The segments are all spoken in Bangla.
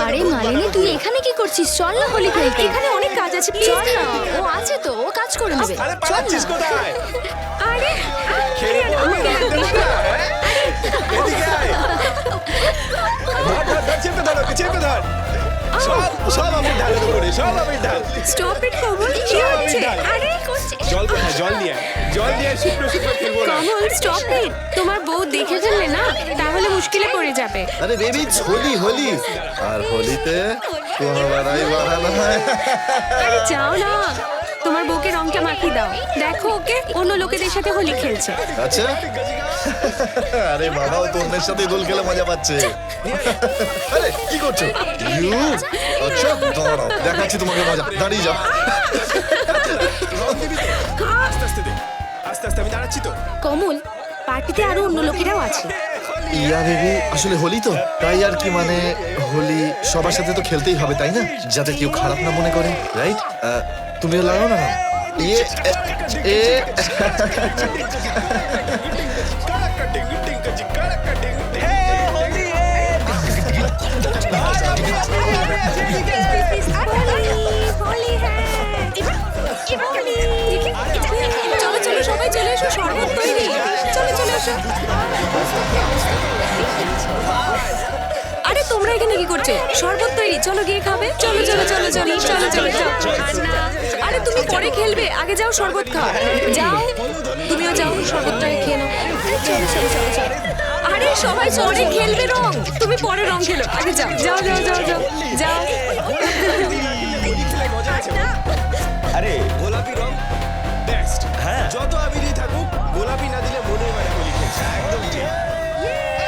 আরে মালিনী, তুই এখানে কি করছিস? চল না হোলি খেলতে। এখানে অনেক কাজ আছে, প্লিজ। চল না, ও আছে তো, ও কাজ করে নেবে। চল না। আরে স্টপ ইট কমল, কি হচ্ছে? আরে কমল স্টপ ইট। তোমার বউ দেখে ফেললে না, তাহলে মুশকিলে পড়ে যাবে। अरे बेबी होली होली और होली ते কোনো বাড়াই বাড়ানো হয়। আরে যাও না, তোমার বউকে রংটা মাখিয়ে দাও। দেখো ওকে অন্য লোকেদের সাথে হোলি খেলছে। আচ্ছা আরে বাবাও তো অন্যের সাথে দোল খেলে মজা পাচ্ছে। আরে কি করছো ইউ? আচ্ছা দাঁড়াও, দেখাচ্ছি তোমাকে মজা, দাঁড়িয়ে যাও। আস্তে আস্তে আমি দাঁড়াচ্ছি তো। কমল, পার্টিতে আরো অন্য লোকেরাও আছে। ইয়া বেবি, আসলে হোলি তো তাই আর কি, মানে হোলি সবার সাথে তো খেলতেই হবে তাই না, যাতে কেউ খারাপ না মনে করে, রাইট? তুমিও লাগাও না। ইয়ে এ চলো চলো সবাই চলে এসো, শরবত তৈরি। চলো চলে এসো। আরে তোমরা এখানে কি করছো? শরবত তৈরি, চলো গিয়ে খাবে। চলো চলো চলো চলো চলো চলো চলো। আরে তুমি পরে খেলবে, আগে যাও শরবত খাও। যাও, তুমিও যাও, শরবতটা খেয়ে নাও। চলো চলো চলো চলো। আরে সবাই পরে খেলবে রং, তুমি পরে রং খেলো, আগে যাও যাও যাও যাও যাও যাও। আরে গোলাপি রং বেস্ট। হ্যাঁ, যত আবিরই থাকুক, গোলাপি না দিলে মনে হয় না হোলি খেলছে। একদম ঠিক।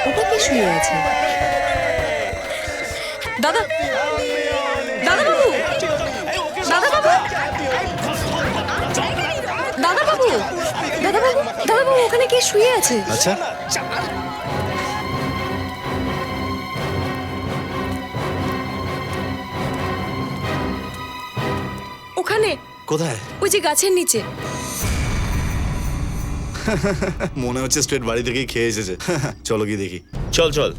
ওটা কি শুয়ে আছে? দাদা, দাদা বাবু, দাদা বাবু, দাদা বাবু, দাদা বাবু, দাদা বাবু, ওখানে কে শুয়ে আছে? আচ্ছা ওখানে কোথায়? ওই যে গাছের নিচে। মনে হচ্ছে স্ট্রেট বাড়ি থেকেই খেয়ে এসেছে। চলো গিয়ে দেখি। চল চল।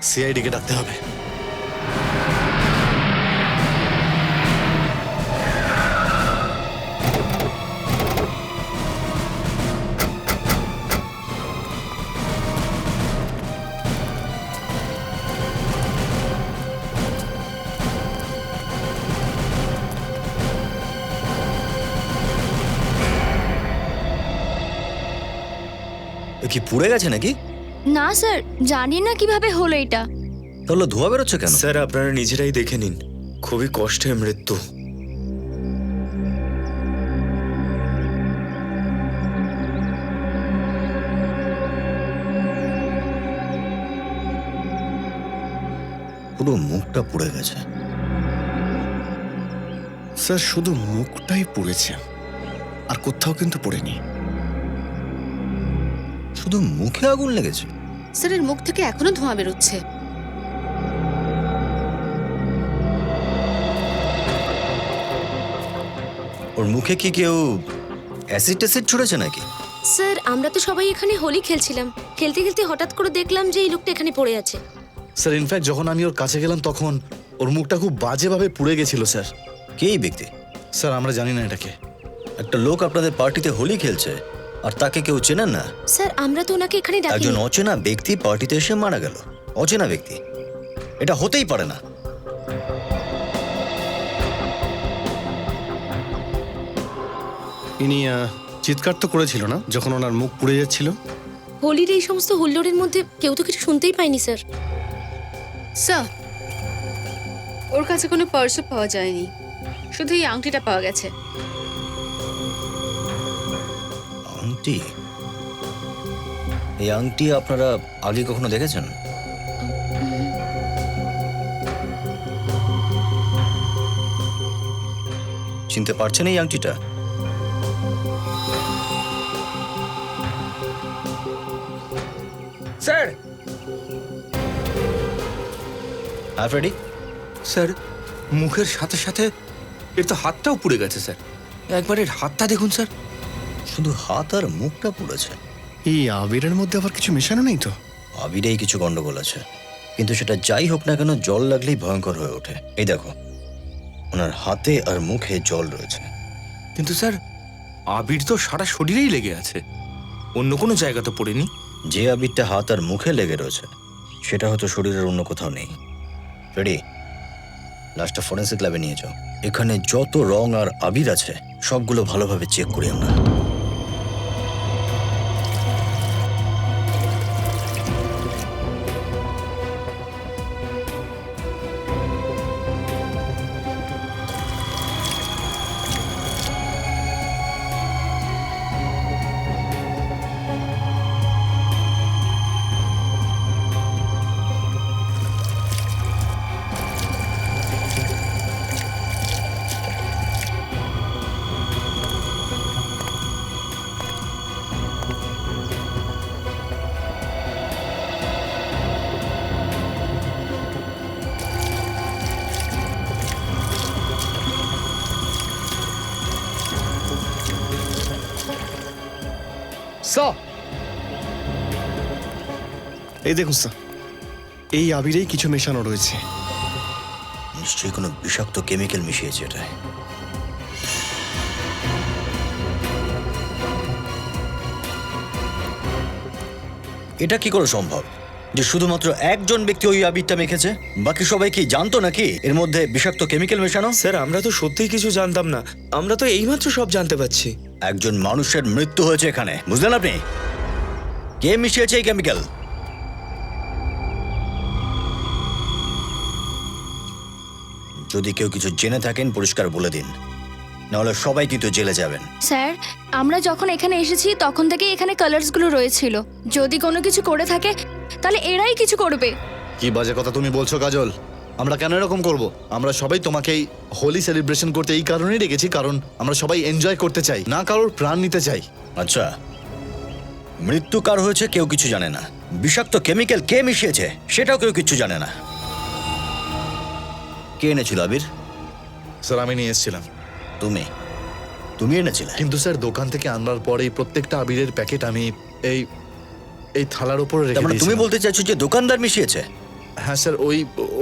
সিআইডি কে ডাকতে হবে। কি পুড়ে গেছে নাকি? না স্যার, জানি না কিভাবে হলো এটা। তাহলে ধোঁয়া বেরোচ্ছে কেন? স্যার আপনারা নিজেরাই দেখে নিন, খুবই কষ্টে মৃত্যু। পুরো মুখটা পুড়ে গেছে। স্যার শুধু মুখটাই পুড়েছে, আর কোথাও কিন্তু পড়েনি। শুধু মুখে আগুন লেগেছে? স্যারের মুখ থেকে এখনো ধোঁয়া বেরোচ্ছে। ওর মুখে কি কেউ অ্যাসিড ট্যাসিড ছুড়েছে নাকি? স্যার আমরা তো সবাই এখানে হোলি খেলছিলাম, খেলতে খেলতে হঠাৎ করে দেখলাম যে এই লোকটা এখানে পড়ে আছে। স্যার ইনফ্যাক্ট যখন আমি ওর কাছে গেলাম তখন ওর মুখটা খুব বাজেভাবে পুড়ে গেছিল স্যার। কে এই ব্যক্তি? স্যার আমরা জানি না এটাকে। একটা লোক আপনাদের পার্টিতে হোলি খেলছে আর তাকে কেউ চেনেন না? স্যার আমরা তো ওনাকে এখানে ডাকি। একজন অচেনা ব্যক্তি পার্টিতে এসে মারা গেল। অচেনা ব্যক্তি, এটা হতেই পারে না। ইনি চিৎকার তো করেছিল না যখন ওনার মুখ পুড়ে যাচ্ছিল? হোলির এই সমস্ত হুল্লোড়ের মধ্যে কেউ তো কিছু শুনতেই পায়নি স্যার। স্যার ওর কাছে কোনো পার্সও পাওয়া যায়নি, শুধু এই আংটিটা পাওয়া গেছে। আংটি? এই আংটি আপনারা আগে কখনো দেখেছেন? চিনতে পারছেন এই আংটিটা? স্যার হ্যাঁ ফ্রেডি, স্যার মুখের সাথে সাথে এর তো হাতটাও পুড়ে গেছে স্যার। একবার এর হাতটা দেখুন স্যার। শুধু হাত আর মুখটা পুড়েছে। এই আবিরের মধ্যে আবার কিছু মেশানো নেই তো? আবিরেই কিছু গন্ডগোল আছে, কিন্তু সেটা যাই হোক না কেন জল লাগলেই ভয়ঙ্কর হয়ে ওঠে। এই দেখো, ওনার হাতে আর মুখে জল রয়েছে। কিন্তু স্যার আবির তো সারা শরীরেই লেগে আছে, অন্য কোনো জায়গা তো পড়েনি। যে আবিরটা হাত আর মুখে লেগে রয়েছে সেটা হয়তো শরীরের অন্য কোথাও নেই। রেডি, লাস্টটা ফরেন্সিক ল্যাবে নিয়ে যাও। এখানে যত রং আর আবির আছে সবগুলো ভালোভাবে চেক করি আমরা। স্যার, এই দেখুন স্যার, এই আবিরেই কিছু মেশানো রয়েছে। নিশ্চয়ই কোনো বিষাক্ত কেমিক্যাল মিশিয়েছে এটায়। এটা কি করে সম্ভব যে শুধুমাত্র একজন ব্যক্তি ওই আবিরটা মেখেছে? বাকি সবাই কি জানতো নাকি এর মধ্যে বিষাক্ত কেমিক্যাল মেশানো? স্যার আমরা তো সত্যিই কিছু জানতাম না, আমরা তো এইমাত্র সব জানতে পারছি। একজন মানুষের মৃত্যু হয়েছে এখানে, বুঝলেন আপনি? কে মিশিয়েছে এই কেমিক্যাল? যদি কেউ কিছু জেনে থাকেন পরিষ্কার বলে দিন, নাহলে সবাই কিন্তু জেলে যাবেন। স্যার, আমরা যখন এখানে এসেছি তখন থেকেই এখানে কালার্সগুলো রয়েছিল। যদি কোনো কিছু করে থাকে তাহলে এরাই কিছু করবে। কি বাজে কথা তুমি বলছো কাজল? আমরা কেন এরকম করব? আমরা সবাই তোমাকেই হোলি সেলিব্রেশন করতে এই কারণেই রেখেছি, কারণ আমরা সবাই এনজয় করতে চাই, না কারোর প্রাণ নিতে চাই। আচ্ছা, মৃত্যু কার হয়েছে কেউ কিছু জানে না, বিষাক্ত কেমিক্যাল কে মিশিয়েছে সেটাও কেউ কিছু জানে না। কে এনেছিল আবির? স্যার আমি নিয়ে এসেছিলাম। তুমি এনেছিলে? কিন্তু স্যার দোকান থেকে আনবার পরে প্রত্যেকটা আবিরের প্যাকেট আমি এই এই থালার উপরে তার রেখে মানে তুমি দিয়েছিলাম। বলতে চাইছো যে দোকানদার মিশিয়েছে? হ্যাঁ স্যার,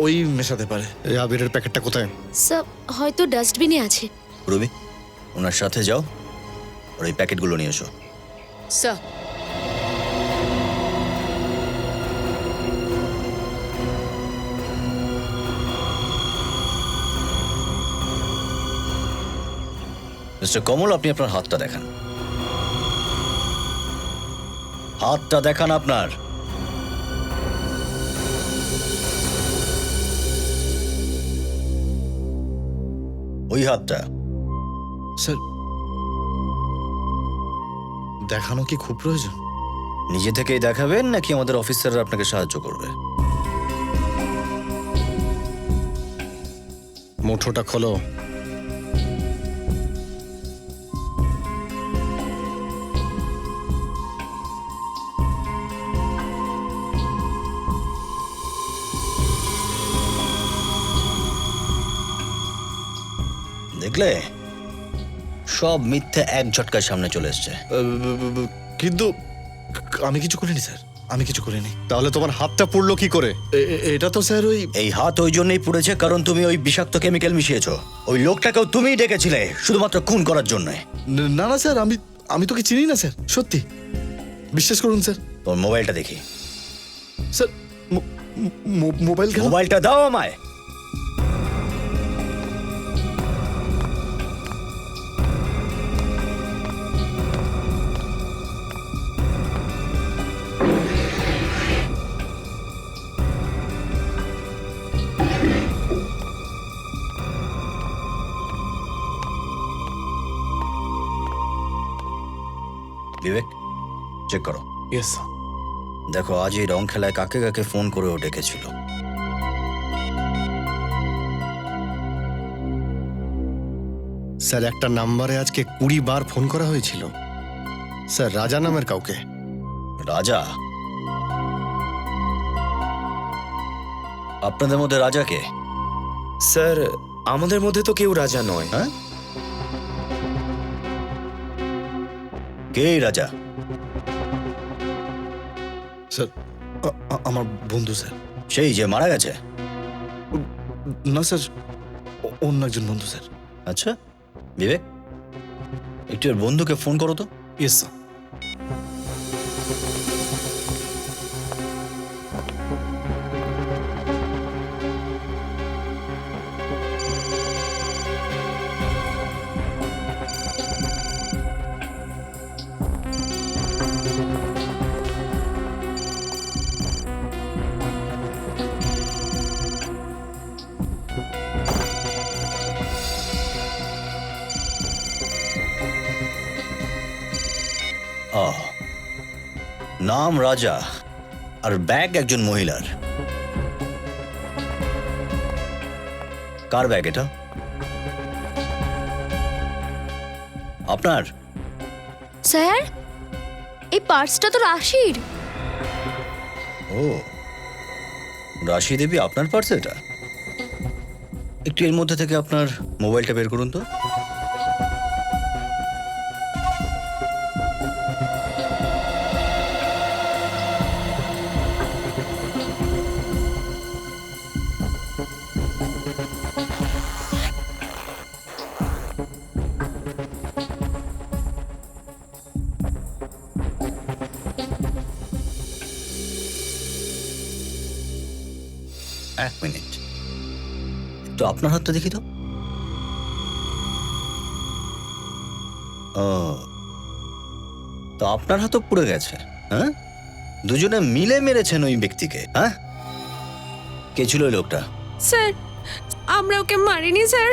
ওই মেশাতে পারে। এই আবিরের প্যাকেটটা কোথায়? স্যার হয়তো ডাস্টবিনে আছে। রবি, ওনার সাথে যাও, আর ওই প্যাকেটগুলো নিয়ে এসো। স্যার, মিস্টার কমল, আপনি আপনার হাতটা দেখান। হাতটা দেখান আপনার। ওই হাতটা। স্যার দেখানো কি খুব প্রয়োজন? নিজে থেকেই দেখাবেন নাকি আমাদের অফিসাররা আপনাকে সাহায্য করবে? মুঠোটা খোলো। দেখলে, সব মিথ্যে এক ঝটকায় সামনে চলে এসছে। কিন্তু আমি কিছু করিনি স্যার, আমি কিছু করিনি। তাহলে তোমার হাতটা পুড়লো কি করে? এটা তো স্যার ওই এই হাত ওই জন্যই পুড়েছে কারণ তুমি ওই বিষাক্ত কেমিক্যাল মিশিয়েছো। ওই লোকটাকেও তুমিই ডেকেছিলে শুধুমাত্র খুন করার জন্য। না না স্যার, আমি তোকে চিনি না স্যার, সত্যি বিশ্বাস করুন স্যার। তোর মোবাইলটা দেখি। স্যার মোবাইল কেন? মোবাইলটা দাও আমায়। বিবেক, চেক করো। Yes sir. দেখো আজ এই রং খেলায় কাকে কাকে ফোন করে ও ডেকেছিল। স্যার একটা নাম্বারে আজকে 20 বার ফোন করা হয়েছিল স্যার, রাজা নামের কাউকে। রাজা? আপনাদের মধ্যে রাজা কে? স্যার আমাদের মধ্যে তো কেউ রাজা নয়। হ্যাঁ, কে এই রাজা? স্যার আমার বন্ধু স্যার। সেই যে মারা গেছে? না স্যার, অন্য একজন বন্ধু স্যার। আচ্ছা বিবেক, একটু এর বন্ধুকে ফোন করো তো। Yes sir. আহ, নাম রাজা আর ব্যাগ একজন মহিলার। কার ব্যাগ এটা? আপনার? স্যার, এই পার্সটা তো রাশির। ও, রাশি দেবী আপনার পার্স এটা? একটু এর মধ্যে থেকে আপনার মোবাইলটা বের করুন তো। এক মিনিট, তো আপনার হাতটা দেখি তো। ও, তো আপনার হাতও পুড়ে গেছে? হ্যাঁ, দুজনে মিলে মেরেছেন ওই ব্যক্তিকে? হ্যাঁ, কে ছিল ওই লোকটা? স্যার আমরা ওকে মারিনি স্যার।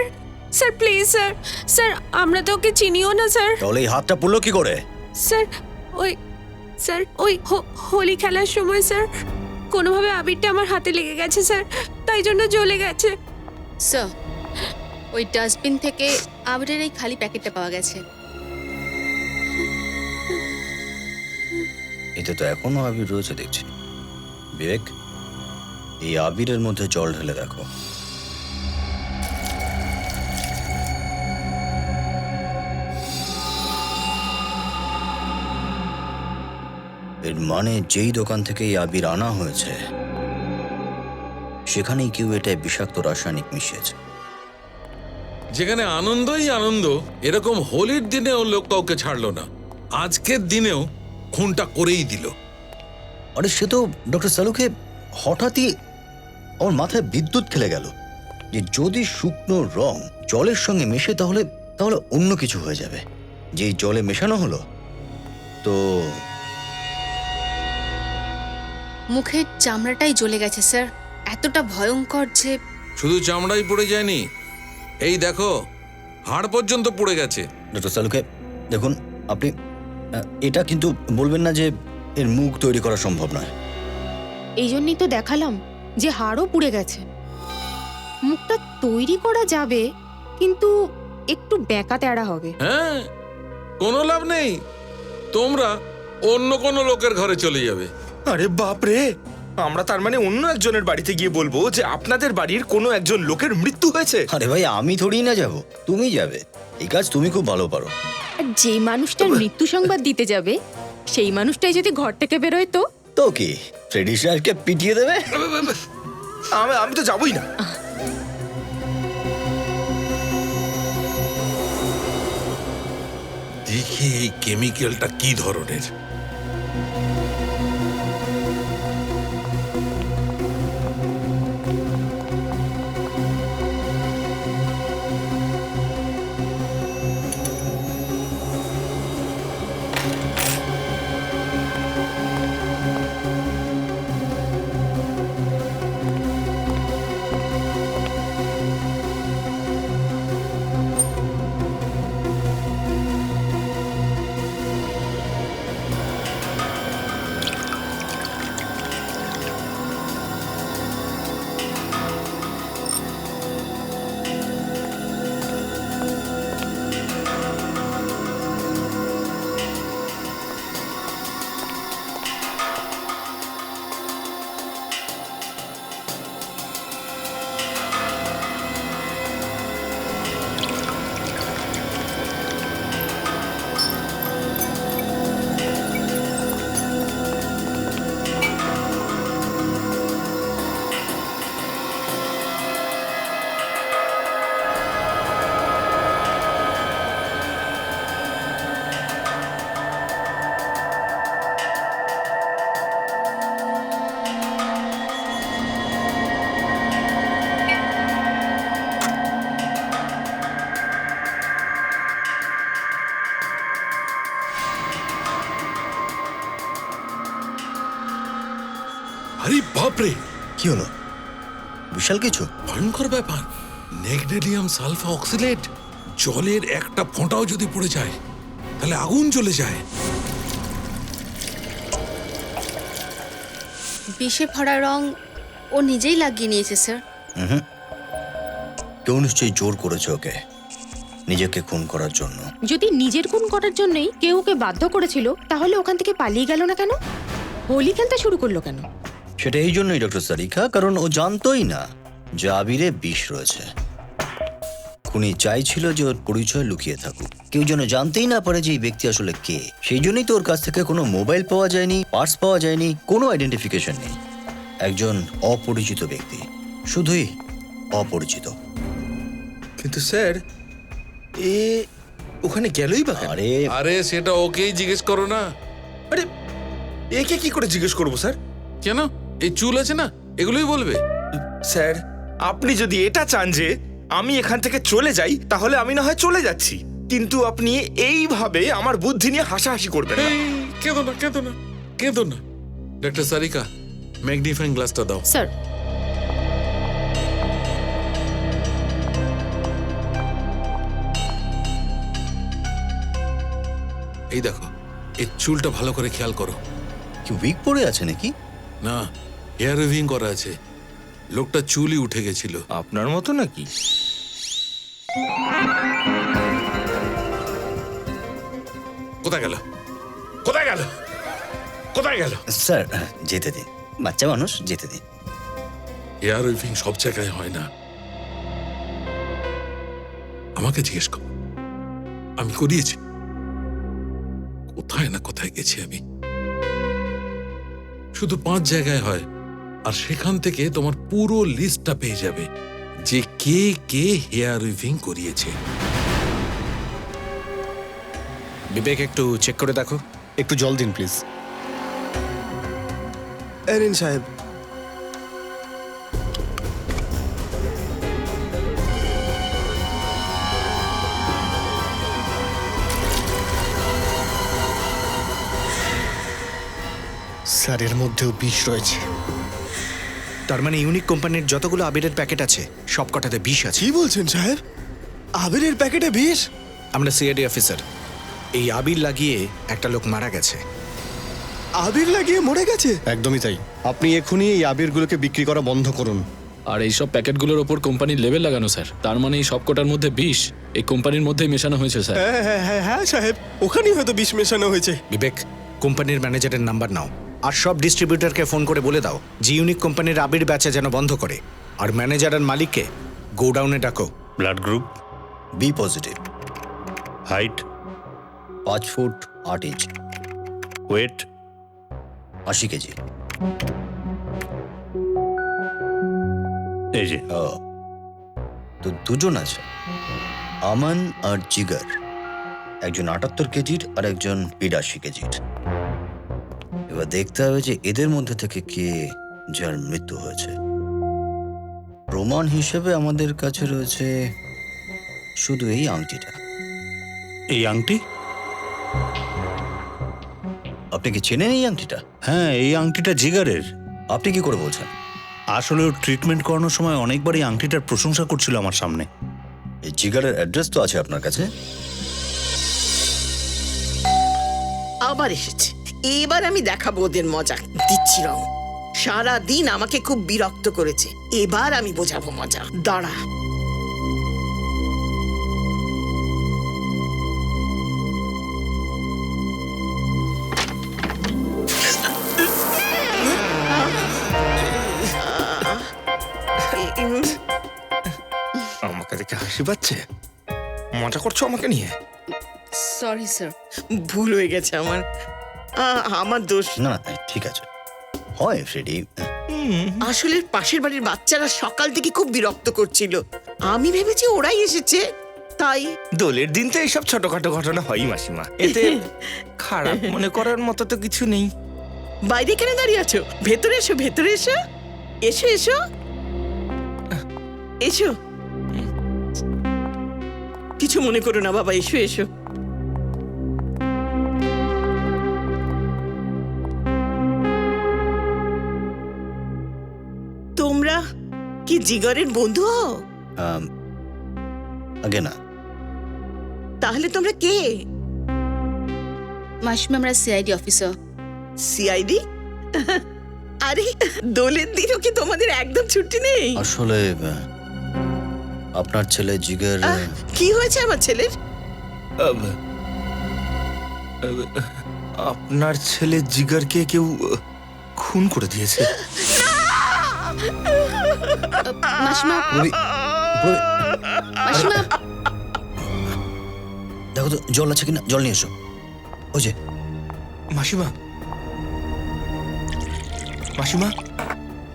স্যার প্লিজ স্যার, স্যার আমরা তো ওকে চিনিও না স্যার। তাহলে এই হাতটা পুড়লো কি করে? স্যার ওই হোলি খেলার সময় স্যার কোনোভাবে আবিরটা আমার হাতে লেগে গেছে স্যার, তাই জন্য জ্বলে গেছে। স্যার ওই ডাস্টবিন থেকে আবিরের এই খালি প্যাকেটটা পাওয়া গেছে। এতে তো এখনো আবির রয়েছে দেখছি। বিবেক, এই আবিরের মধ্যে জল ঢেলে দেখো। এর মানে যেই দোকান থেকে এই আবির আনা হয়েছে সেখানেই কেউ এটায় বিষাক্ত রাসায়নিক মিশিয়েছে। যেখানে আনন্দই আনন্দ, এরকম হোলির দিনেও লোক কাউকে ছাড়লো না, আজকের দিনেও খুনটা করেই দিল। আরে সে তো ডক্টর সালুকে হঠাৎই ওর মাথায় বিদ্যুৎ খেলে গেল যে যদি শুকনো রং জলের সঙ্গে মেশে তাহলে তাহলে অন্য কিছু হয়ে যাবে। যেই জলে মেশানো হলো তো মুখের চামড়াটাই জ্বলে গেছে স্যার, এতটা ভয়ঙ্কর যে। শুধু চামড়াই পড়ে যায়নি, এই দেখো হাড় পর্যন্ত পড়ে গেছে। ডক্টর সালুকে দেখুন, আপনি এটা কিন্তু বলবেন না যে এর মুখ তৈরি করা সম্ভব নয়। এই জন্যই তো দেখালাম যে হাড়ও পুড়ে গেছে। মুখটা তৈরি করা যাবে, কিন্তু একটু বেঁকা তেড়া হবে। হ্যাঁ, কোনো লাভ নেই, তোমরা অন্য কোনো লোকের ঘরে চলে যাবে। আরে বাপ রে, আমরা তার মানে অন্য একজনের বাড়িতে গিয়ে বলবো যে আপনাদের বাড়ির কোনো একজন লোকের মৃত্যু হয়েছে? আরে ভাই, আমি থোড়ি না যাব, তুমি যাবে। এই কাজ তুমি খুব ভালো পারো। আর যে মানুষটার মৃত্যু সংবাদ দিতে যাবে সেই মানুষটাই যদি ঘর থেকে বেরোয় তো তো কি ট্রেডিশনালকে পিটিয়ে দেবে? আমি তো যাবই না। দেখি এই কেমিক্যালটা কি ধরনের। আরে বাপরে, কি হলো? বিশাল কিছু? ভয়ঙ্কর ব্যাপার। Magnesium sulpha oxalate. জলের একটা ফোঁটাও যদি পড়ে যায় তাহলে আগুন জ্বলে যায়। বিষে ভরা রং ও নিজেই লাগিয়ে নিয়েছে স্যার। কেউ নিশ্চয়ই জোর করেছে ওকে নিজেকে খুন করার জন্য। যদি নিজের খুন করার জন্যই কেউ ওকে বাধ্য করেছিল, তাহলে ওখান থেকে পালিয়ে গেল না কেন? হোলি খেলতে শুরু করলো কেন? সেটা এই জন্যই ডক্টর সারিকা, কারণ ও জানতোই না যে আবিরে বিষ রয়েছে। খুনি চাইছিল যে ওর পরিচয় লুকিয়ে থাকুক, কেউ যেন জানতেই না পারে যে এই ব্যক্তি আসলে কে। সেই জন্যই তো ওর কাছ থেকে কোনো মোবাইল পাওয়া যায়নি, পার্স পাওয়া যায়নি, কোনো আইডেন্টিফিকেশন নেই। একজন অপরিচিত ব্যক্তি, শুধুই অপরিচিত। কিন্তু স্যার এ ওখানে গেলই বা কেন? আরে আরে সেটা ওকেই জিজ্ঞেস করো না। আরে একে কি করে জিজ্ঞেস করবো স্যার? কেন? এই চুল আছে না, এগুলোই বলবে। স্যার আপনি যদি এটা চান যে আমি এখান থেকে চলে যাই, তাহলে আমি না হয় চলে যাচ্ছি, কিন্তু আপনি এইভাবে আমার বুদ্ধি নিয়ে হাসাহাসি করবেন না। এই, কেঁদো না, কেঁদো না, কেঁদো না। ডক্টর সারিকা, ম্যাগনিফাইং গ্লাসটা দাও। স্যার, এই দেখো, এই চুলটা ভালো করে খেয়াল করো। কি উইক পড়ে আছে নাকি? না, হেয়ার উইভিং করা আছে। লোকটা চুলই উঠে গেছিল। আপনার মতো নাকি? কোথায় গেল? কোথায় গেল? কোথায় গেল? স্যার যেতে দিন, বাচ্চা মানুষ, যেতে দিন। হেয়ার উইভিং সব জায়গায় হয় না। আমাকে জিজ্ঞেস কর, আমি করিয়েছি। কোথায় না কোথায় গেছি আমি। শুধু 5 জায়গায় হয়, আর সেখান থেকে তোমার পুরো লিস্টটা পেয়ে যাবে যে কে কে হেয়ার উইভিং করিয়েছে। বিবেক, একটু চেক করে দেখো। একটু জল দিন প্লিজ। এরিন সাহেব, স্যার, এর মধ্যেও বিষ রয়েছে। তার মানে ইউনিক কোম্পানির যতগুলো আবিরের প্যাকেট আছে সব কটাতে বিষ আছে। কি বলছেন সাহেব? আবিরের প্যাকেটে বিষ? আমরা সিআইডি অফিসার। এই আবির লাগিয়ে একটা লোক মারা গেছে। আবির লাগিয়ে মরে গেছে? একদমই তাই। আপনি এখনই এই আবিরগুলোকে বিক্রি করা বন্ধ করুন। আর এইসব প্যাকেটগুলোর ওপর কোম্পানির লেবেল লাগানো স্যার। তার মানে এই সবকটার মধ্যে বিষ এই কোম্পানির মধ্যেই মেশানো হয়েছে স্যার। হ্যাঁ সাহেব, ওখানেই হয়তো বিষ মেশানো হয়েছে। বিবেক, কোম্পানির ম্যানেজারের নাম্বার নাও আর সব ডিস্ট্রিবিউটরকে ফোন করে বলে দাও যে ইউনিক কোম্পানির আবির বেচা যেন বন্ধ করে। আর ম্যানেজার আর মালিককে গোডাউনে ডাকো। Blood group B positive, height 5 foot 8 inch, weight 80 KG. এই যে তো দুজন আছে, আমান আর জিগার। একজন 78 কেজির আর একজন 82 কেজির। এবার দেখতে হবে যে এদের মধ্যে থেকে কে যার মৃত্যু হয়েছে। প্রমাণ হিসেবে আমাদের কাছে রয়েছে শুধু এই আংটিটা। এই আংটি? আপনি কি চেনেন এই আংটিটা? হ্যাঁ, এই আংটিটা জিগারের। আপনি কি করে বলছেন? আসলে ওর ট্রিটমেন্ট করানোর সময় অনেকবার এই আংটিটার প্রশংসা করছিল আমার সামনে। এই জিগারের অ্যাড্রেস তো আছে আপনার কাছে। আবার এসেছে। এবার আমি দেখাবো ওদের মজা। দিচ্ছি রং। সারা দিন আমাকে খুব বিরক্ত করেছে, এবার আমি বোঝাবো মজা। দাঁড়া। আমাকে দেখে হাসি পাচ্ছে? মজা করছো আমাকে নিয়ে? সরি স্যার, ভুল হয়ে গেছে আমার। আমার দোষ। না ঠিক আছে, হয় ফ্রেডি। আসলে পাশের বাড়ির বাচ্চারা সকাল থেকে খুব বিরক্ত করছিল, আমি ভেবেছি ওরাই এসেছে, তাই। দোলের দিন তো এইসব ছোটখাটো ঘটনা হয়ই মাসিমা, এতে খারাপ মনে করার মতো তো কিছু নেই। বাইরে কেন দাঁড়িয়ে আছো? ভেতরে এসো, ভেতরে এসো। এসো এসো এসো। কিছু মনে করো না বাবা, এসো এসো। কি জিগরের বন্ধু হও? আগে না। তাহলে তোমরা কে? মাসিমা আমরা সিআইডি অফিসার। সিআইডি? আরে দোলের দিনও কি তোমাদের একদম ছুটি নেই? আসলে আপনার ছেলে জিগর কি হয়েছে আমার ছেলের? আপনার ছেলে জিগারকে কেউ খুন করে দিয়েছে। মাসিমা, মাসিমা, দেখো তো জল আছে কিনা, জল নিয়ে এসো। ওই যে মাসিমা, মাসিমা,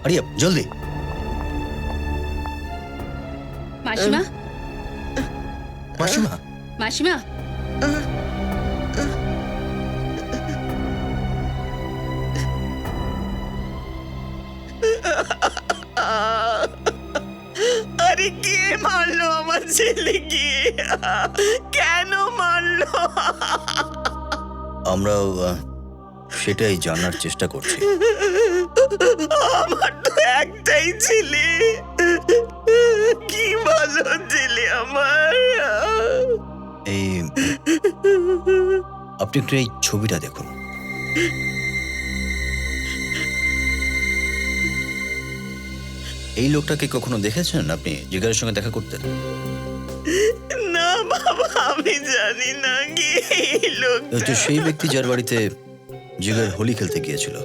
আরিয়া জলদি। মাসিমা, মাসিমা, মাসিমা, আরে কে মারলো আমার ছেলেকে? কেন মারলো? আমরাও সেটাই জানার চেষ্টা করছি। আমার তো একটাই ছেলে, কি ভালো ছেলে আমার। এই আপনি একটু এই ছবিটা দেখুন। এই লোকটাকে কখনো দেখেছেন আপনি? জিগারের সঙ্গে দেখা করতেন? না বাবা, আমি জানি না কি লোক। তো সেই ব্যক্তি যার বাড়িতে জিগার হোলি খেলতে গিয়েছিল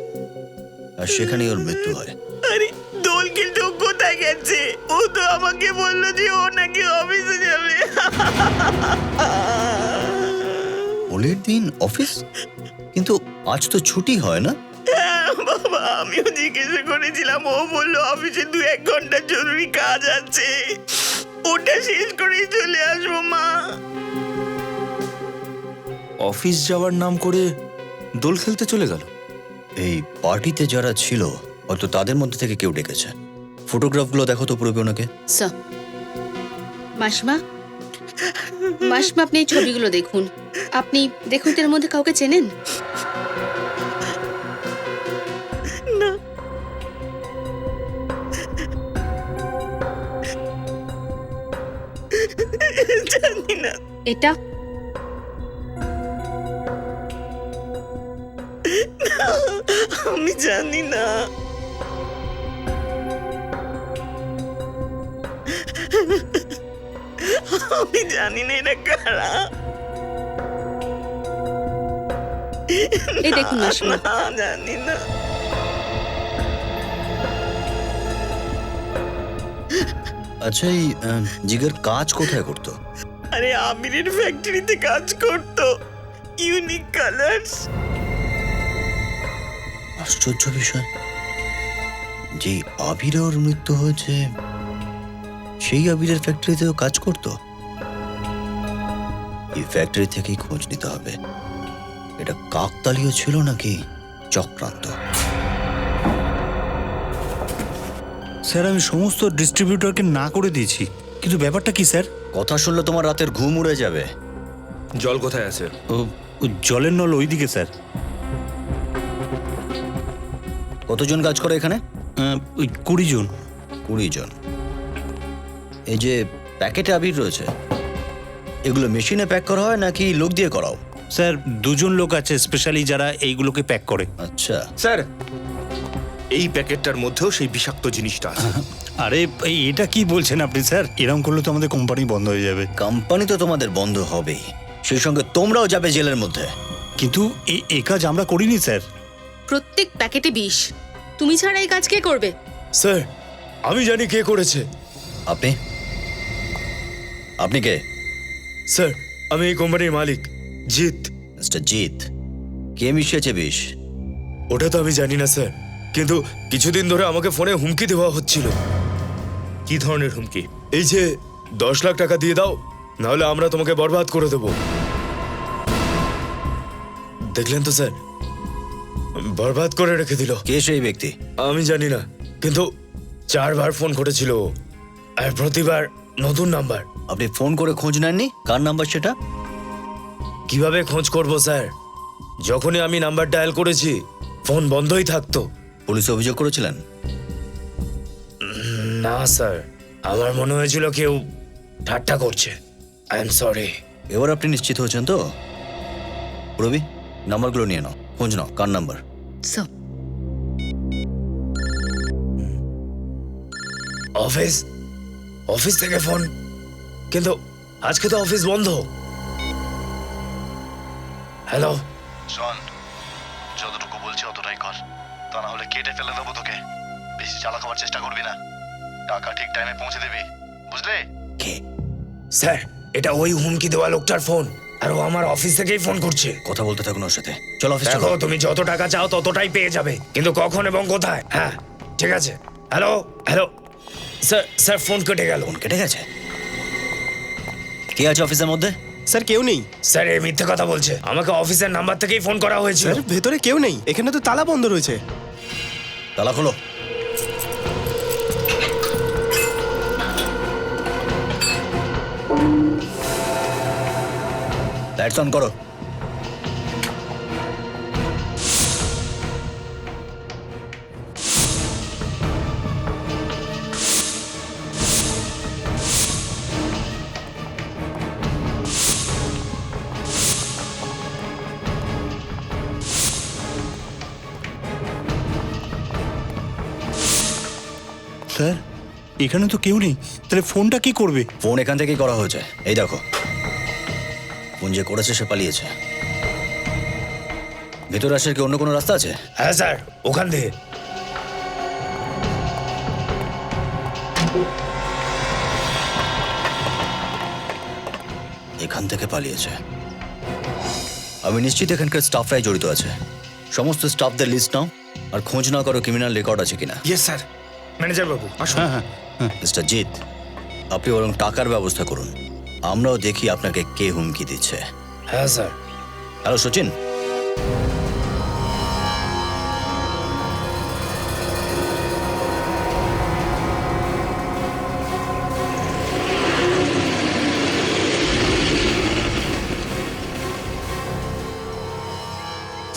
আর সেখানেই ওর মৃত্যু হয়। আরে দোল কিন্তু কোথায় গেছে? ও তো আমাকে বললো যে ও নাকি অফিসে যাবে। হোলির দিন অফিস? কিন্তু আজ তো ছুটি হয় না? হ্যাঁ বাবা, আমিও জিজ্ঞেস করেছিলাম, ও বললো অফিসে 2-1 ঘন্টা জরুরি কাজ আছে, ওটা শেষ করেই চলে আসবো মা। অফিস যাওয়ার নাম করে দোল খেলতে চলে গেল। এই পার্টিতে যারা ছিল হয়তো তাদের মধ্যে থেকে কেউ ডেকেছে। ফটোগ্রাফগুলো দেখো তো পুরো ওনাকে। স্যার, মাসিমা, মাসিমা আপনি এই ছবিগুলো দেখুন। আপনি দেখুন এর মধ্যে কাউকে চেনেন? না, জানি না। এটা আমি জানি না। আমি জানি না এটা কারা। এই দেখুন মাসিমা। না, জানি না। আচ্ছা, এই জিগার কাজ কোথায় করতো? আরে আমিরের ফ্যাক্টরিতে কাজ করতো, ইউনিক কালার্স। আশ্চর্য বিষয়, যে আবির ওর মৃত্যু হয়েছে সেই আবিরের ফ্যাক্টরিতেও কাজ করতো। এই ফ্যাক্টরি থেকেই খোঁজ নিতে হবে। এটা কাকতালীয় ছিল নাকি চক্রান্ত? স্যার আমি সমস্ত ডিস্ট্রিবিউটরকে না করে দিয়েছি, কিন্তু ব্যাপারটা কি স্যার? কথা শুনলে তোমার রাতের ঘুম উড়ে যাবে। জল কোথায় আছে? ও জলের নল ওইদিকে স্যার। কতজন কাজ করে এখানে? ওই 20 জন। 20 জন। এই যে প্যাকেটে আবির রয়েছে, এগুলো মেশিনে প্যাক করা হয় নাকি লোক দিয়ে করাও? স্যার 2 জন লোক আছে স্পেশালি যারা এইগুলোকে প্যাক করে। আচ্ছা স্যার, এই প্যাকেটটার মধ্যেও সেই বিষাক্ত জিনিসটা আছে। আরে এটা কি বলছেন আপনি স্যার? এরকম করলে তো আমাদের কোম্পানি বন্ধ হয়ে যাবে। কোম্পানি তো তোমাদের বন্ধ হবেই, সেই সঙ্গে তোমরাও যাবে জেলের মধ্যে। কিন্তু এই কাজ আমরা করিনি স্যার। প্রত্যেক প্যাকেটে বিষ। তুমি ছাড়া এই কাজ কে করবে? স্যার, আমি জানি কে করেছে। আপনি? আপনি কে? স্যার, আমি এই কোম্পানির মালিক, জিৎ। মিস্টার জিৎ, কে মিশিয়েছে বিষ? ওটা তো আমি জানি না স্যার, কিন্তু কিছুদিন ধরে আমাকে ফোনে হুমকি দেওয়া হচ্ছিল। কি ধরনের হুমকি? এই যে 10 লাখ টাকা দিয়ে দাও, নাহলে আমরা তোমাকে বরবাদ করে দেব। দেখলেন তো স্যার, বরবাদ করে রেখে দিল। কে সেই ব্যক্তি? আমি জানি না, কিন্তু 4 বার ফোন করেছিল আর প্রতিবার নতুন নাম্বার। আপনি ফোন করে খোঁজ নেননি কার নাম্বার সেটা? কিভাবে খোঁজ করব স্যার? যখনই আমি নাম্বার ডায়াল করেছি ফোন বন্ধই থাকতো। পুলিশে অভিযোগ করেছিলেন? না স্যার, আমার মনে হয়েছিল কেউ ঠাট্টা করছে। I am sorry. এবার আপনি নিশ্চিত হয়েছেন তো? রবি, নাম্বারগুলো নিয়ে নাও, খোঁজ নাও কার নাম্বার। সব অফিস অফিস থেকে ফোন, কিন্তু আজকে তো অফিস বন্ধ। হ্যালো, শোন, যতটুকু বলছি অতটাই কর, তা না হলে কেটে ফেলে দেবো তোকে। বেশি চালাক হওয়ার চেষ্টা করবি না, টাকা ঠিক টাইমে পৌঁছে দিবি, বুঝলে? কে? স্যার, এটা ওই হুমকি দেওয়া লোকটার ফোন, আর ও আমার অফিস থেকেই ফোন করছে। কথা বলতে থাকুন ওর সাথে। চলো অফিস দেখো, চলো। তুমি যত টাকা চাও ততটাই পেয়ে যাবে, কিন্তু কখন এবং কোথায়? হ্যাঁ, ঠিক আছে। Hello hello sir, sir phone কেটে গেল। ফোন কেটে গেছে? কে আছে অফিসের মধ্যে? স্যার কেউ নেই। স্যার এই মিথ্যে কথা বলছে, আমাকে অফিসের নাম্বার থেকেই ফোন করা হয়েছিল। স্যার ভেতরে কেউ নেই, এখানে তো তালা বন্ধ রয়েছে। তালা খোলো। লাইটস অন করো। স্যার, এখানে তো কেউ নেই, তাহলে ফোনটা কি করবে? ফোন এখান থেকেই করা হয়েছে, এই দেখো। ফোন যে করেছে সে পালিয়েছে। ভেতরে আসার কি অন্য কোনো রাস্তা আছে? হ্যাঁ স্যার, ওখান থেকে। এখান থেকে পালিয়েছে। আমি নিশ্চিত এখানকার স্টাফরাই জড়িত আছে। সমস্ত স্টাফদের লিস্ট নাও আর খোঁজ না করো ক্রিমিনাল রেকর্ড আছে কিনা। Yes sir. ম্যানেজার বাবু আসুন। হ্যাঁ, মিস্টার জিৎ, আপনি বরং টাকার ব্যবস্থা করুন, আমরাও দেখি আপনাকে কে হুমকি দিচ্ছে। হ্যাঁ স্যার। হ্যালো সচিন।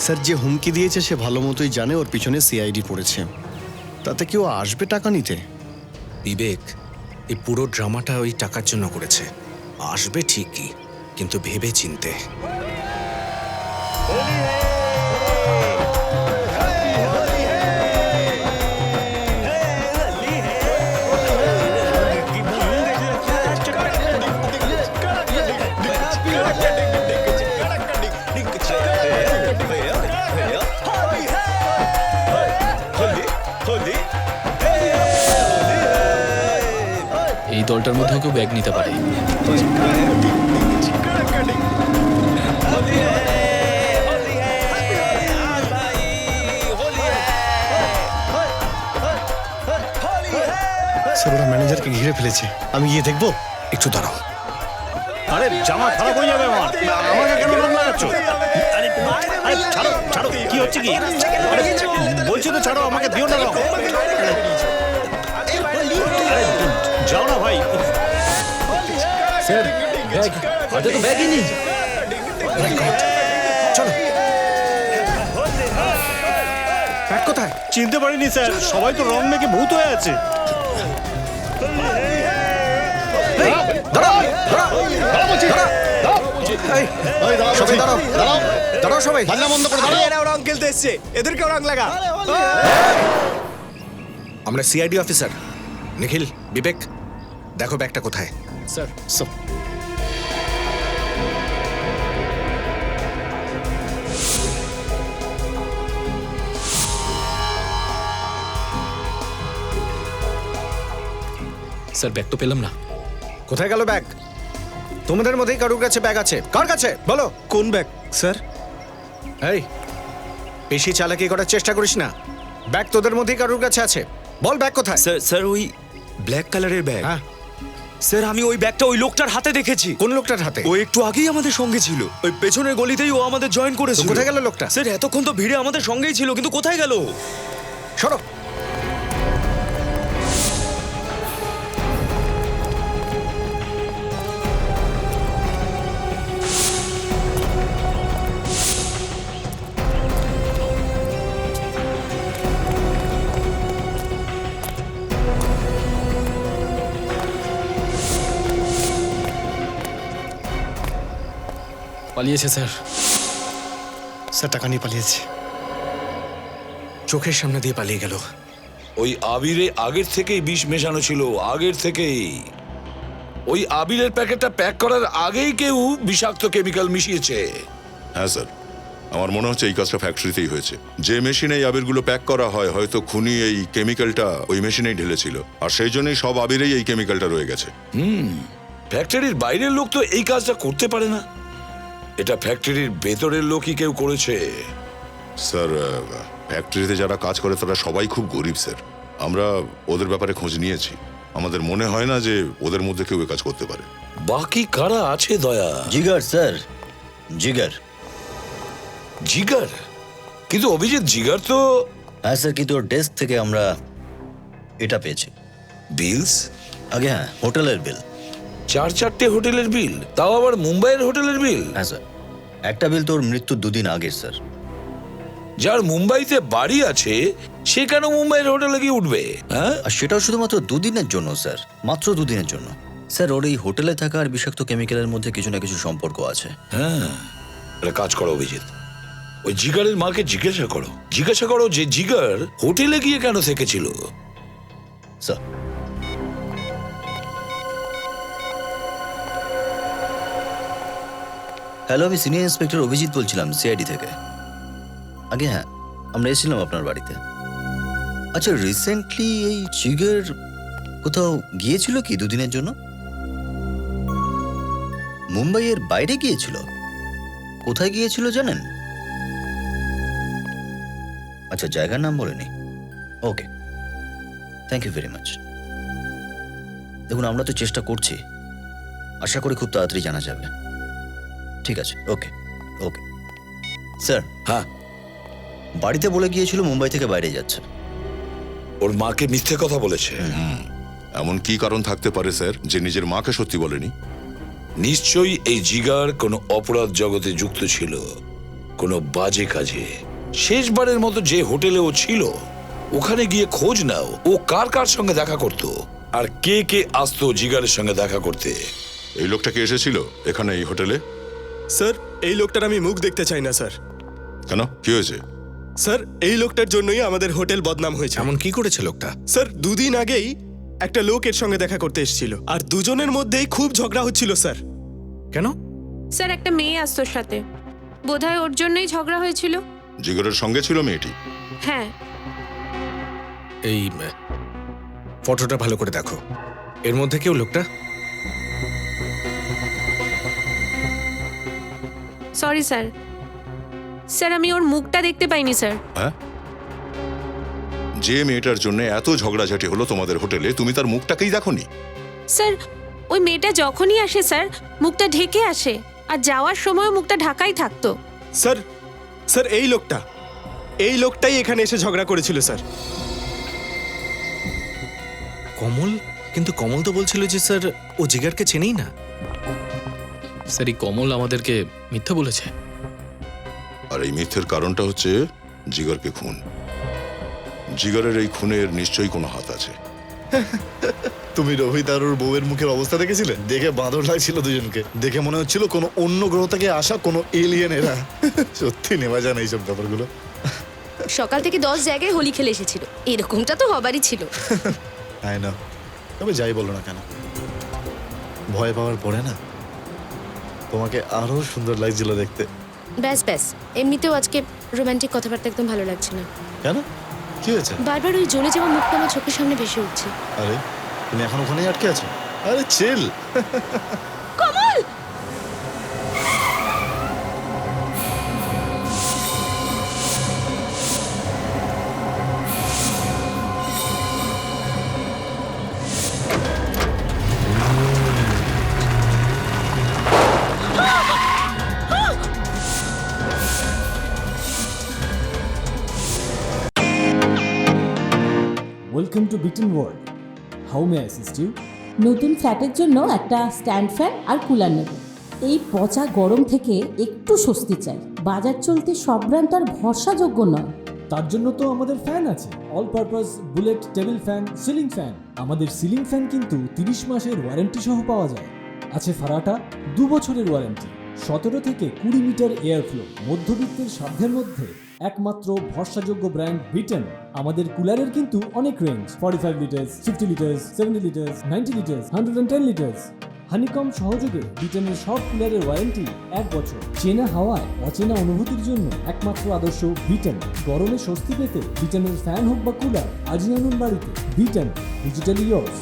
স্যার, যে হুমকি দিয়েছে সে ভালো মতোই জানে ওর পিছনে সিআইডি পড়েছে। তাতে কেউ আসবে টাকা নিতে? বিবেক, এই পুরো ড্রামাটা ওই টাকার জন্য করেছে। আসবে ঠিকই, কিন্তু ভেবে চিনতে। এই দলটার মধ্যেও কেউ ব্যাগ নিতে পারে। স্যার, ওরা ম্যানেজারকে ঘিরে ফেলেছে, আমি গিয়ে দেখবো। একটু দাঁড়াও। আরে জামা খারাপ হয়ে যাবে আমার, আমাকে কেন রং লাগাচ্ছ? আরে আরে ছাড়ো ছাড়ো, কি হচ্ছে কি? আরে বলছি তো ছাড়ো, আমাকে দিও না রং। আরে যাও না ভাই। স্যার, ব্যাগ, হাতে তো ব্যাগই নেই। চলো। ব্যাগ কোথায়? চিনতে পারিনি স্যার, সবাই তো রং মেখে ভূত হয়ে আছে। সবাই দাঁড়াও, দাঁড়াও, দাঁড়াও সবাই। বাজনা বন্ধ করে দাঁড়াও। এরা রং খেলতে এসছে, এদেরকেও রং লাগা। আমরা সিআইডি অফিসার। নিখিল, বিবেক, দেখো ব্যাগটা কোথায়। স্যার, স্যার ব্যাগ তো পেলাম না। কোথায় গেল ব্যাগ? তোমাদের মধ্যেই কারোর কাছে ব্যাগ আছে? কার কাছে বলো? কোন ব্যাগ স্যার? এই, বেশি চালাকি করার চেষ্টা করিস না। ব্যাগ তোদের মধ্যেই কারোর কাছে আছে, বল ব্যাগ কোথায়? স্যার, স্যার ওই ব্ল্যাক কালারের ব্যাগ। হ্যাঁ, স্যার আমি ওই ব্যাগটা ওই লোকটার হাতে দেখেছি। কোন লোকটার হাতে? ও একটু আগেই আমাদের সঙ্গে ছিল, ওই পেছনের গলিতেই ও আমাদের জয়েন তো করেছিল। কোথায় গেল লোকটা? স্যার এতক্ষণ তো ভিড়ে আমাদের সঙ্গেই ছিল, কিন্তু কোথায় গেল? সরো। পালিয়েছে স্যার। স্যার টাকা নিয়ে পালিয়েছে, চোখের সামনে দিয়ে পালিয়ে গেল। ওই আবিরে আগের থেকেই বিষ মেশানো ছিল, আগের থেকেই। ওই আবিরের প্যাকেটটা প্যাক করার আগেই কেউ বিষাক্ত কেমিক্যাল মিশিয়েছে। হ্যাঁ স্যার, আমার মনে হচ্ছে এই কাজটা ফ্যাক্টরিতেই হয়েছে। যে মেশিনে এই আবিরগুলো প্যাক করা হয়, হয়তো খুনি এই কেমিক্যালটা ওই মেশিনেই ঢেলেছিল, আর সেই জন্যই সব আবিরেই এই কেমিক্যালটা রয়ে গেছে। ফ্যাক্টরির বাইরের লোক তো এই কাজটা করতে পারে না, এটা ফ্যাক্টরির ভেতরের লোকই কেউ করেছে। স্যার, ফ্যাক্টরিতে যারা কাজ করে তারা সবাই খুব গরিব স্যার। আমরা ওদের ব্যাপারে খোঁজ নিয়েছি, আমাদের মনে হয় না যে ওদের মধ্যে কেউ এ কাজ করতে পারে। বাকি কারা আছে দয়া? জিগার স্যার, জিগার। জিগার? কিন্তু অভিজিৎ, জিগার তো... হ্যাঁ স্যার, কিন্তু ওর ডেস্ক থেকে আমরা এটা পেয়েছি। বিলস? আগে হ্যাঁ, হোটেলের বিল। 4-4টে হোটেলের বিল, তাও আবার মুম্বাইয়ের হোটেলের বিল? হ্যাঁ স্যার, একটা বিল তোর মৃত্যুর 2 দিন আগের স্যার। যার মুম্বাইতে বাড়ি আছে সে কেন মুম্বাইয়ের হোটেলে গিয়ে উঠবে? হ্যাঁ, আর সেটাও শুধুমাত্র 2 দিনের জন্য স্যার, মাত্র 2 দিনের জন্য। স্যার, ওর এই হোটেলে থাকা আর বিষাক্ত কেমিক্যালের মধ্যে কিছু না কিছু সম্পর্ক আছে। হ্যাঁ, একটা কাজ করো অভিজিৎ, ওই জিগারের মাকে জিজ্ঞাসা করো যে জিগার হোটেলে গিয়ে কেন থেকেছিল। স্যার, হ্যালো, আমি সিনিয়র ইন্সপেক্টর অভিজিৎ বলছিলাম, সিআইডি থেকে। আগে হ্যাঁ, আমরা এসেছিলাম আপনার বাড়িতে। আচ্ছা, রিসেন্টলি এই জিগার কোথাও গিয়েছিল কি 2 দিনের জন্য? মুম্বাইয়ের বাইরে গিয়েছিল? কোথায় গিয়েছিল জানেন? আচ্ছা, জায়গার নাম বলেনি। ওকে, থ্যাংক ইউ ভেরি মাচ। দেখুন, আমরা তো চেষ্টা করছি, আশা করি খুব তাড়াতাড়ি জানা যাবে। ঠিক আছে, ওকে ওকে। স্যার, হ্যাঁ, বাড়িতে বলে গিয়েছিল মুম্বাই থেকে বাইরে যাচ্ছে। ওর মাকে মিথ্যে কথা বলেছে? এমন কি কারণ থাকতে পারে স্যার যে নিজের মাকে সত্যি বলেনি? নিশ্চয়ই এই জিগার কোনো অপরাধ জগতে যুক্ত ছিল, কোনো বাজে কাজে। শেষবারের মতো যে হোটেলে ও ছিল ওখানে গিয়ে খোঁজ নাও, ও কার কার সঙ্গে দেখা করত আর কে কে আসতো জিগারের সঙ্গে দেখা করতে। এই লোকটা কি এসেছিল এখানে এই হোটেলে? স্যার, এই লোকটার আমি মুখ দেখতে চাই না স্যার। কেন, কি হয়েছে? স্যার, এই লোকটার জন্যই আমাদের হোটেল বদনাম হয়েছে। এমন কি করেছে লোকটা? স্যার, 2 দিন আগেই একটা লোক এর সঙ্গে দেখা করতে এসেছিল, আর দুজনের মধ্যেই খুব ঝগড়া হচ্ছিল স্যার। কেন? স্যার, একটা মেয়ে আসতো সাথে, বোধহয় ওর জন্যই ঝগড়া হয়েছিল। জিগরের সঙ্গে ছিল মেয়েটি? হ্যাঁ। এই ফটোটা ভালো করে দেখো, এর মধ্যে কেউ লোকটা? সরি স্যার, স্যার আমি ওর মুখটা দেখতে পাইনি স্যার। হ্যাঁ, যে মেয়েটার জন্য এত ঝগড়াঝাটি হলো তোমাদের হোটেলে, তুমি তার মুখটাকেই দেখোনি? স্যার, ওই মেয়েটা যখনই আসে স্যার মুখটা ঢেকে আসে, আর যাওয়ার সময় মুখটা ঢাকাই থাকতো। স্যার, স্যার এই লোকটাই এখানে এসে ঝগড়া করেছিল স্যার। কমল? কিন্তু কমল তো বলছিল যে স্যার ও জিগারকে চেনেই না। স্যার, এই কমল আমাদেরকে মিথ্যা বলেছে। আর এই মিথ্যের কারণটা হচ্ছে জিগরকে খুন। জিগরের এই খুনের নিশ্চয়ই কোনো হাত আছে। তুমি রোহিত আর ওর বউয়ের মুখের অবস্থা দেখেছিলে? দেখে বাঁদর লাগছিল দুজনকে, দেখে মনে হচ্ছিল কোনো অন্য গ্রহ থেকে আসা কোনো এলিয়েন এরা। সত্যি নেওয়া যায় না এইসব ব্যাপারগুলো। সকাল থেকে 10 জায়গায় হোলি খেলে এসেছিল, এরকমটা তো হবারই ছিল। তাই না? তবে যাই বলো না কেন, ভয় পাওয়ার পরে না তোমাকে আরো সুন্দর লাগছিল দেখতে। ব্যাস ব্যাস, এমনিতেও আজকে রোমান্টিক কথাবার্তা একদম ভালো লাগছে না। কেন, কি হয়েছে? বারবার ওই জ্বলে যাওয়া মুখটা আমার চোখের সামনে ভেসে উঠছে। আরে তুমি এখন ওখানেই আটকে আছো? আরে chill. Kamal! Welcome to Beaton world. How may I assist you? নতুন ফ্ল্যাটের জন্য একটা স্ট্যান্ড ফ্যান আর কুলার নেব। এই পচা গরম থেকে একটু স্বস্তি চাই। বাজার চলতে সব ব্র্যান্ড আর ভরসাযোগ্য নয়। তার জন্য তো আমাদের ফ্যান আছে, all purpose bullet table fan, ceiling fan. আমাদের সিলিং ফ্যান কিন্তু 30 মাসের ওয়ারেন্টি সহ পাওয়া যায়। আছে ফারাটা 2 বছরের ওয়ারেন্টি। 17 থেকে 20 মিটার এয়ার ফ্লো, মধ্যবিত্তের সাধ্যের মধ্যে একমাত্র ভরসাযোগ্য ব্র্যান্ড ব্রিটেন। আমাদের কুলারের কিন্তু অনেক range, 45 litres, 50 litres, 70 litres, 90 litres, 110 litres. Honeycomb সহযোগে ব্রিটেনের সব কুলারের ওয়ারেন্টি 1 বছর। চেনা হাওয়ায় অচেনা অনুভূতির জন্য একমাত্র আদর্শ ব্রিটেন। গরমে স্বস্তি পেতে ব্রিটেনের ফ্যান হোক বা কুলার, আজই আনুন বাড়িতে। Britain, digitally years.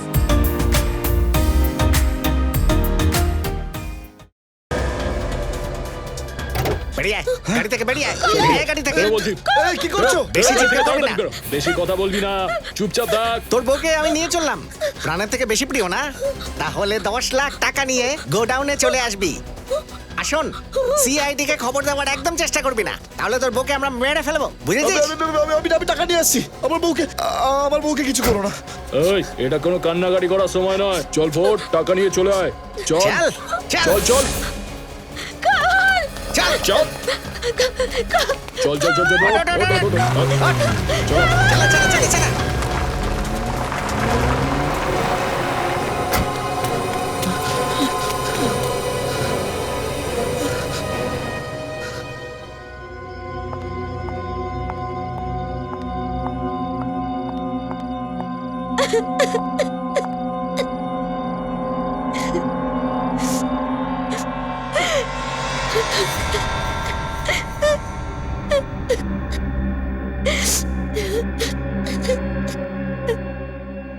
গাড়ি থেকে বেরিয়ে আয়, বেরিয়ে আয় গাড়ি থেকে। এই, কি করছো? বেশি চিৎকার করবি না। বেশি কথা বলবি না, চুপচাপ থাক। তোর বউকে আমি নিয়ে চললাম, প্রাণের থেকে বেশি প্রিয় না? তাহলে 10 লাখ টাকা নিয়ে গোডাউনে চলে আসবি। আসুন, সিআইডি কে খবর দেওয়ার একদম চেষ্টা করবি না, তাহলে তোর বউকে আমরা মেরে ফেলবো, বুঝেছিস? আমি টাকা নিয়ে আসছি। আমার বউকে কিছু করো না। এই, এটা কোনো কান্নাকাটি করার সময় নয়। চল ফোট, টাকা নিয়ে চলে আয়। চল চল চল চল চল চল চল চল চল চল চল চল চল চল।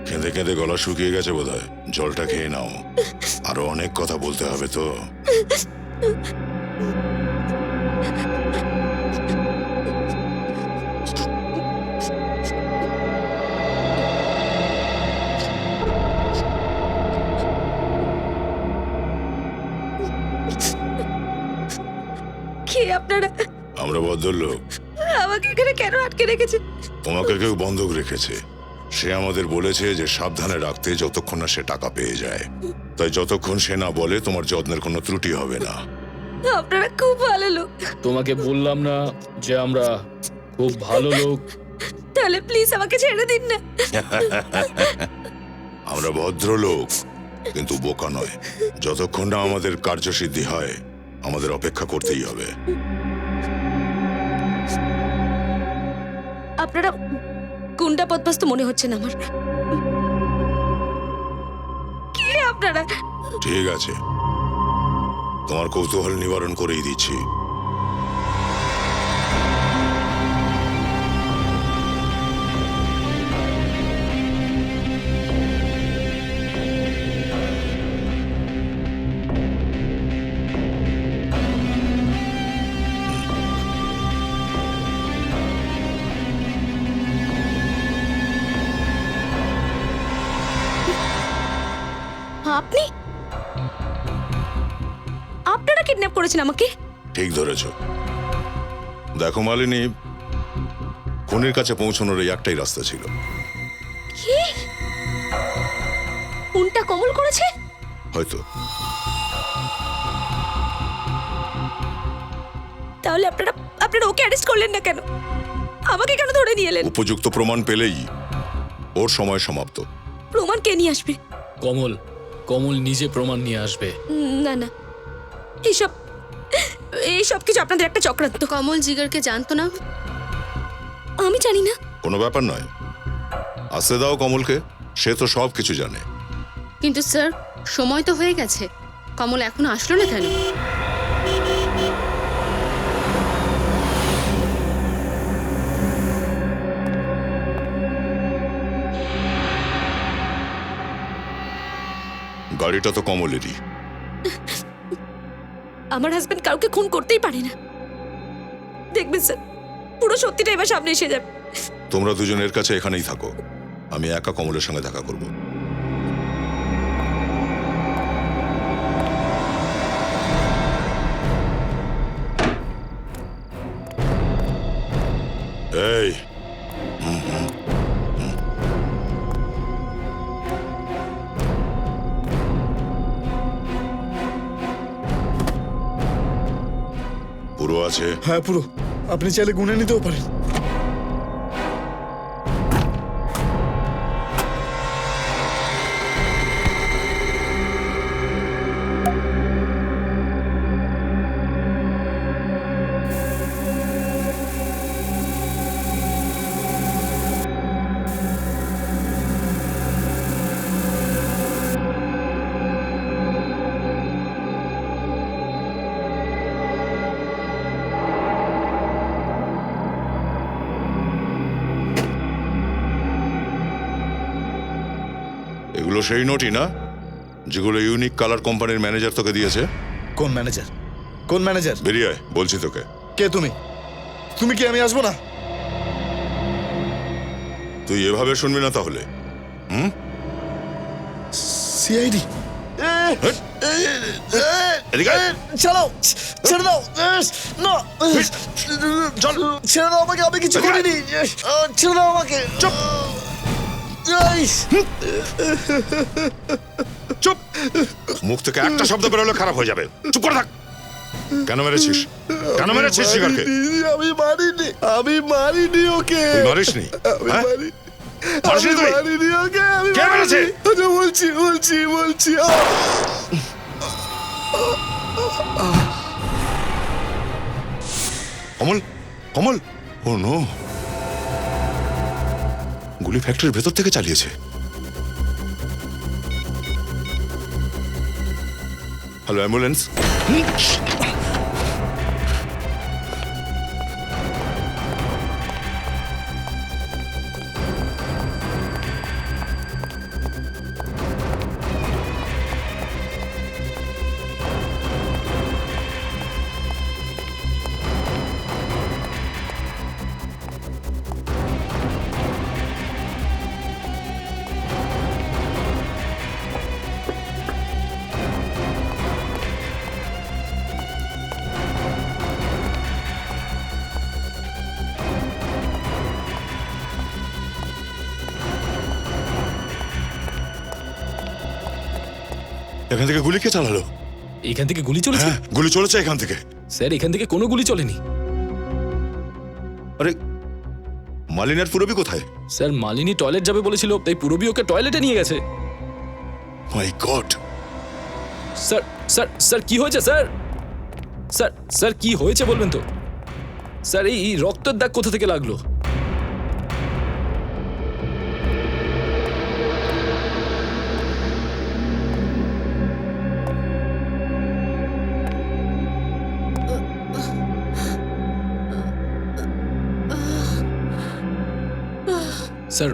কেঁদে কেঁদে গলা শুকিয়ে গেছে বোধহয়। জলটা খেয়ে নাও, আরো অনেক কথা বলতে হবে তো। কে আপনারা? আমরা ভদ্রলোক। আমাকে এখানে কেন আটকে রেখেছেন? তোমাকে কেউ বন্ধক রেখেছে। সে আমাদের বলেছে যে সাবধানে রাখতে, যতক্ষণ না সে টাকা পেয়ে যায়। তাই যতক্ষণ সে না বলে তোমার যত্নের কোনো ত্রুটি হবে না। আপনারা খুব ভালো লোক। তোমাকে বললাম না যে আমরা খুব ভালো লোক? তাহলে প্লিজ আমাকে ছেড়ে দিন না। আমরা ভদ্রলোক, কিন্তু বোকা নয়। যতক্ষণ না আমাদের কার্যসিদ্ধি হয়, আমাদের অপেক্ষা করতেই হবে। আপনারা গুন্ডা পদপাস্ত মনে হচ্ছে না আমার। কে আপনারা? ঠিক আছে, তোমার কৌতূহল নিবারণ করেই দিচ্ছি। আপনি? আপনারা কিডন্যাপ করেছেন আমাকে? ঠিক ধরেছ। দেখো মালিনী, খুনির কাছে পৌঁছানোর এই একটাই রাস্তা ছিল। কি? কোনটা কমল করেছে? হয়তো। তাহলে আপনারা ওকে অ্যারেস্ট করলেন না কেন? আমাকে কেন ধরে নিয়ে এলেন? উপযুক্ত প্রমাণ পেলেই ওর সময় সমাপ্ত। প্রমাণ কে নিয়ে আসবে? কমল কমল নিজে প্রমাণ নিয়ে আসবে। না না, এইসব কিছু আপনাদের একটা চক্রান্ত। কমল জিগারকে জানতো না? আমি জানি না। কোনো ব্যাপার নয়, আসতে দাও কমলকে, সে তো সব কিছু জানে। কিন্তু স্যার, সময় তো হয়ে গেছে, কমল এখনো আসলো না কেন? গাড়িটা তো কমলেরই। আমার হাজবেন্ড কাউকে খুন করতেই পারে না। দেখবেন স্যার, পুরো সত্যিটা এবার সামনে এসে যাবে। তোমরা দুজনের কাছে এখানেই থাকো, আমি একা কমলের সঙ্গে দেখা করব। এই, পুরো আছে? হ্যাঁ পুরো, আপনি চাইলে গুনে নিতেও পারেন। এগুলো সেই নোটই না যেগুলো ইউনিক কালার কোম্পানির ম্যানেজার তোকে দিয়েছে? কোন ম্যানেজার? কোন ম্যানেজার? বেরিয়ে আয় বলছি তোকে। কে তুমি? তুমি কি আমি আসবো না? তুই এভাবে শুনবি না তাহলে? হুম? সিআইডি। এদিকে আয়। চলো, ছেড়ে দাও। না, ছেড়ে দাও আমাকে, আমি কিছু করিনি। ছেড়ে দাও আমাকে। চুপ চুপ, মুখ থেকে একটা শব্দ বেরোলে খারাপ হয়ে যাবে। চুপ করে থাক। কেন মেরেছিস? কেন মেরেছিস শিকারকে? আমি মারিনি, আমি মারিনি ওকে। তুই মারিসনি? আমি হ্যাঁ? মারিনি। মারিসনি আমি তুই? মারিনি ওকে, আমি কে মেরেছে? মারিনি। আচ্ছা, বলছি। কমল, কমল, ও নো, গুলি ফ্যাক্টরির ভেতর থেকে চালিয়েছে। Hello, ambulance. এখান থেকে গুলি কে চালালো? এখান থেকে গুলি চলেছে? হ্যাঁ, গুলি চলেছে এখান থেকে। স্যার এখান থেকে কোনো গুলি চলেনি। আরে মালিনার পুরবি কোথায়? স্যার মালিনী টয়লেট যাবে বলেছিল, তাই পুরবি ওকে টয়লেটে নিয়ে গেছে। মাই গড। স্যার স্যার স্যার কি হয়েছে স্যার? স্যার স্যার কি হয়েছে বলবেন তো? স্যার এই রক্তের দাগ কোথা থেকে লাগলো? স্যার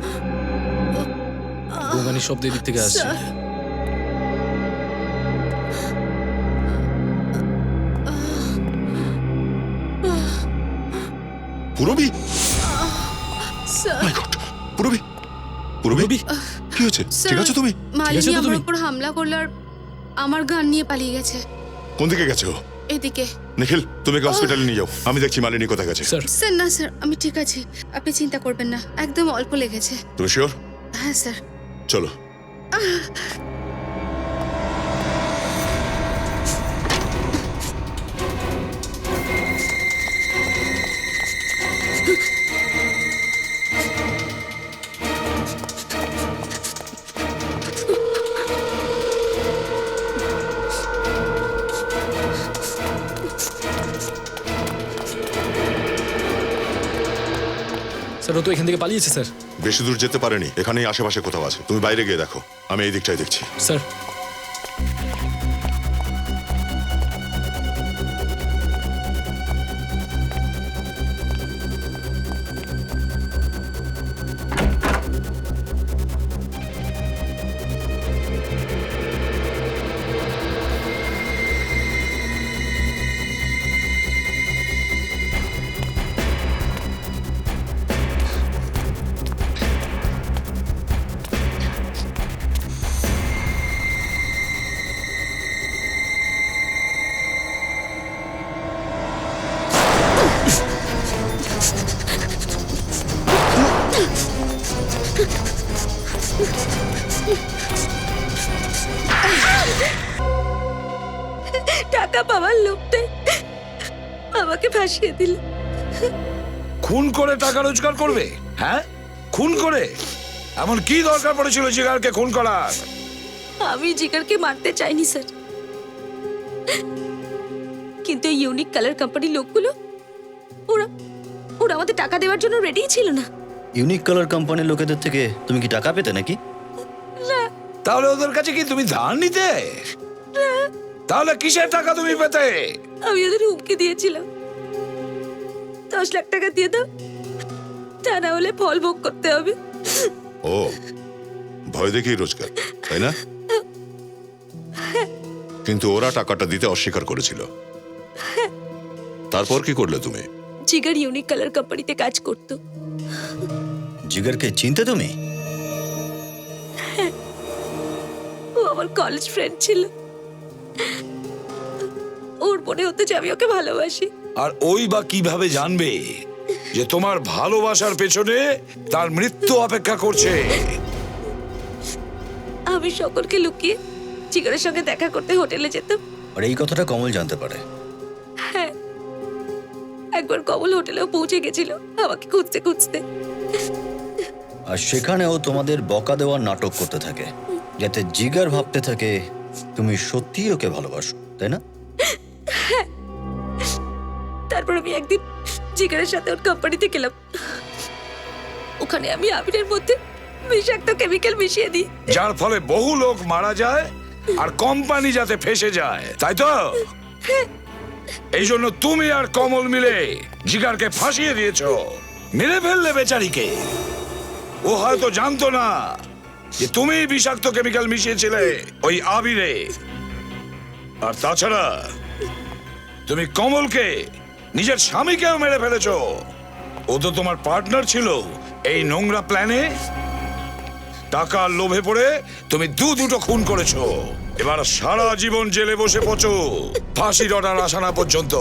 গোগানির শব্দ এদিক থেকে আসছে। পুরবি? স্যার, মাই গড, পুরবি, পুরবি, কি হয়েছে? ঠিক আছো তুমি? মালিনী আমার উপর হামলা করলো আর আমার গান নিয়ে পালিয়ে গেছে। কোন দিকে গেছে ও? এদিকে। নিখিল, তুমি হসপিটালে নিয়ে যাও, আমি দেখছি মালিনী কোথায় গেছে। স্যার স্যার না স্যার, আমি ঠিক আছি, আপনি চিন্তা করবেন না, একদম অল্প লেগেছে। তুমি শিওর? হ্যাঁ স্যার। চলো। স্যার ও তো এখান থেকে পালিয়েছে স্যার। বেশি দূর যেতে পারেনি, এখানেই আশেপাশে কোথাও আছে। তুমি বাইরে গিয়ে দেখো, আমি এই দিকটাই দেখছি। স্যার টাকা পাওয়ার লোভতে আমাকে ফাঁসিয়ে দিল। খুন করে টাকা রোজগার করবে? হ্যাঁ, খুন করে? এমন কি দরকার পড়েছিল জিগারকে খুন করার? আমি জিগারকে মারতে চাইনি স্যার, কিন্তু এই ইউনিক কালার কোম্পানির লোকগুলো ওরা ওরা আমাদের টাকা দেওয়ার জন্য রেডি ছিল না। ইউনিক কালার কোম্পানির লোকেদের থেকে তুমি কি টাকা পেতে নাকি? তাহলে ওদের কাছে কি তুমি ধার নিতে? তাহলে কিসের টাকা তুমি পেতে? আমি ওদের হুমকি দিয়েছিলাম, 10 লাখ টাকা দিয়ে দাও, তা না হলে ফল ভোগ করতে হবে। ও, ভয় দেখেই রোজগার। তাই না? কিন্তু ওরা টাকাটা দিতে অস্বীকার করেছিল। তারপর কি করলে তুমি? জিগার ইউনিক কালার কোম্পানিতে কাজ করতো। জিগারকে চিনতে তুমি? ও আমার কলেজ ফ্রেন্ড ছিল। ওর মনে হতো যে আমি ওকে ভালোবাসি। আর ওই বা কিভাবে জানবে যে তোমার ভালোবাসার পেছনে তার মৃত্যু অপেক্ষা করছে? আমি সকলকে লুকিয়ে জিগারের সঙ্গে দেখা করতে হোটেলে যেতাম। আর এই কথাটা কমল জানতে পারে। হ্যাঁ, একবার কমল হোটেলেও পৌঁছে গেছিল আমাকে খুঁজতে খুঁজতে। আর সেখানেও তোমাদের বকা দেওয়ার নাটক করতে থাকে, যাতে জিগার ভাবতে থাকে তুমি সত্যিই ওকে ভালোবাসো, তাই না? তারপর আমি একদিন জিগারের সাথে ওর কোম্পানিতে গেলাম। ওখানে আমি আবিরের মধ্যে বিষাক্ত কেমিক্যাল মিশিয়ে দিই, যার ফলে বহু লোক মারা যায় আর কোম্পানি যাতে ফেসে যায়, তাই তো? এই জন্য তুমি আর কমল মিলে জিগারকে ফাঁসিয়ে দিয়েছো, মেরে ফেললে বেচারিকে। ও হয়তো জানতো না যে তুমি বিষাক্ত কেমিক্যাল মিশিয়েছিলে ওই আবিরে। আর তাছাড়া তুমি কমলকে নিজের স্বামীকেও মেরে ফেলেছো। ও তো তোমার পার্টনার ছিল এই নোংরা প্ল্যানে। টাকার লোভে পড়ে তুমি দুটো খুন করেছো। এবার সারা জীবন জেলে বসে পচো, ফাঁসির অর্ডার আসা না পর্যন্ত।